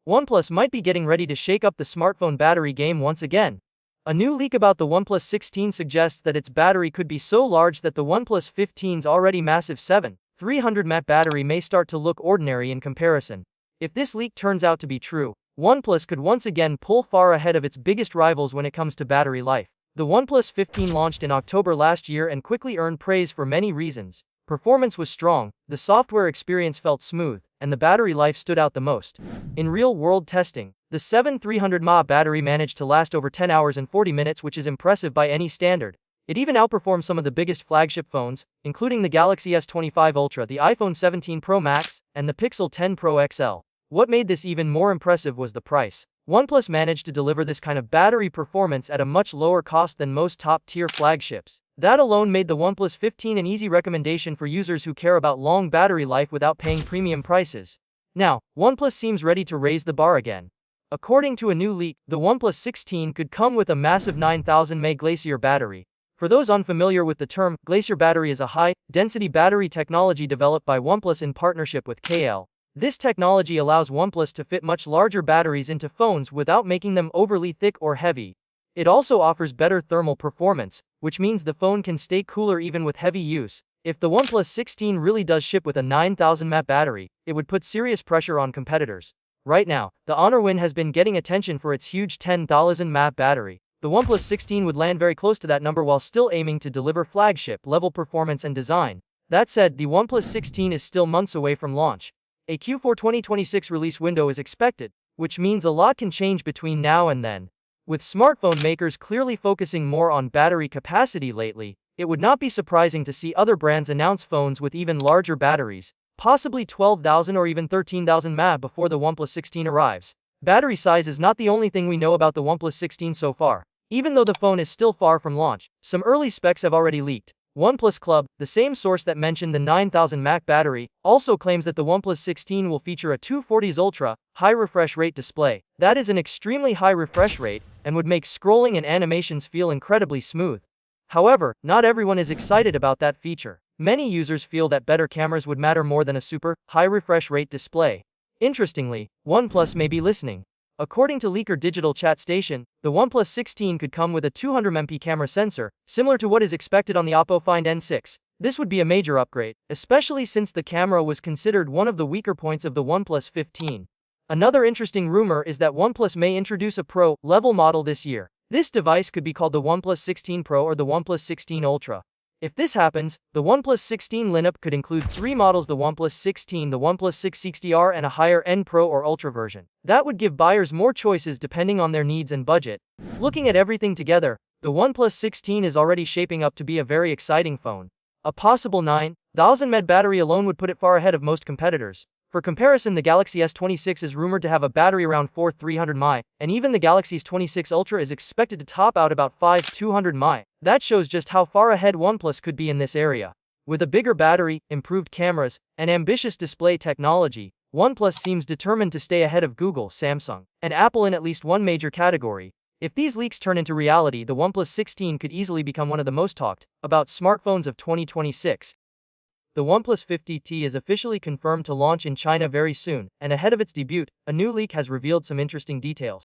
OnePlus might be getting ready to shake up the smartphone battery game once again. A new leak about the OnePlus 16 suggests that its battery could be so large that the OnePlus 15's already massive 7,300 mAh battery may start to look ordinary in comparison. If this leak turns out to be true, OnePlus could once again pull far ahead of its biggest rivals when it comes to battery life. The OnePlus 15 launched in October last year and quickly earned praise for many reasons. Performance was strong, the software experience felt smooth, and the battery life stood out the most. In real-world testing, the 7,300 mAh battery managed to last over 10 hours and 40 minutes, which is impressive by any standard. It even outperformed some of the biggest flagship phones, including the Galaxy S25 Ultra, the iPhone 17 Pro Max, and the Pixel 10 Pro XL. What made this even more impressive was the price. OnePlus managed to deliver this kind of battery performance at a much lower cost than most top-tier flagships. That alone made the OnePlus 15 an easy recommendation for users who care about long battery life without paying premium prices. Now, OnePlus seems ready to raise the bar again. According to a new leak, the OnePlus 16 could come with a massive 9,000 mAh Glacier battery. For those unfamiliar with the term, Glacier Battery is a high-density battery technology developed by OnePlus in partnership with KL. This technology allows OnePlus to fit much larger batteries into phones without making them overly thick or heavy. It also offers better thermal performance, which means the phone can stay cooler even with heavy use. If the OnePlus 16 really does ship with a 9,000 mAh battery, it would put serious pressure on competitors. Right now, the Honor Win has been getting attention for its huge 10,000 mAh battery. The OnePlus 16 would land very close to that number while still aiming to deliver flagship-level performance and design. That said, the OnePlus 16 is still months away from launch. A Q4 2026 release window is expected, which means a lot can change between now and then. With smartphone makers clearly focusing more on battery capacity lately, it would not be surprising to see other brands announce phones with even larger batteries, possibly 12,000 or even 13,000 mAh before the OnePlus 16 arrives. Battery size is not the only thing we know about the OnePlus 16 so far. Even though the phone is still far from launch, some early specs have already leaked. OnePlus Club, the same source that mentioned the 9,000 mAh battery, also claims that the OnePlus 16 will feature a 240s Ultra high refresh rate display. That is an extremely high refresh rate and would make scrolling and animations feel incredibly smooth. However, not everyone is excited about that feature. Many users feel that better cameras would matter more than a super high refresh rate display. Interestingly, OnePlus may be listening. According to leaker Digital Chat Station, the OnePlus 16 could come with a 200MP camera sensor, similar to what is expected on the Oppo Find N6. This would be a major upgrade, especially since the camera was considered one of the weaker points of the OnePlus 15. Another interesting rumor is that OnePlus may introduce a Pro-level model this year. This device could be called the OnePlus 16 Pro or the OnePlus 16 Ultra. If this happens, the OnePlus 16 lineup could include three models: the OnePlus 16, the OnePlus 660R, and a higher-end Pro or Ultra version. That would give buyers more choices depending on their needs and budget. Looking at everything together, the OnePlus 16 is already shaping up to be a very exciting phone. A possible 9,000 mAh battery alone would put it far ahead of most competitors. For comparison, the Galaxy S26 is rumored to have a battery around 4,300 mAh, and even the Galaxy S26 Ultra is expected to top out about 5,200 mAh. That shows just how far ahead OnePlus could be in this area. With a bigger battery, improved cameras, and ambitious display technology, OnePlus seems determined to stay ahead of Google, Samsung, and Apple in at least one major category. If these leaks turn into reality, the OnePlus 16 could easily become one of the most talked about smartphones of 2026. The OnePlus 50T is officially confirmed to launch in China very soon, and ahead of its debut, a new leak has revealed some interesting details.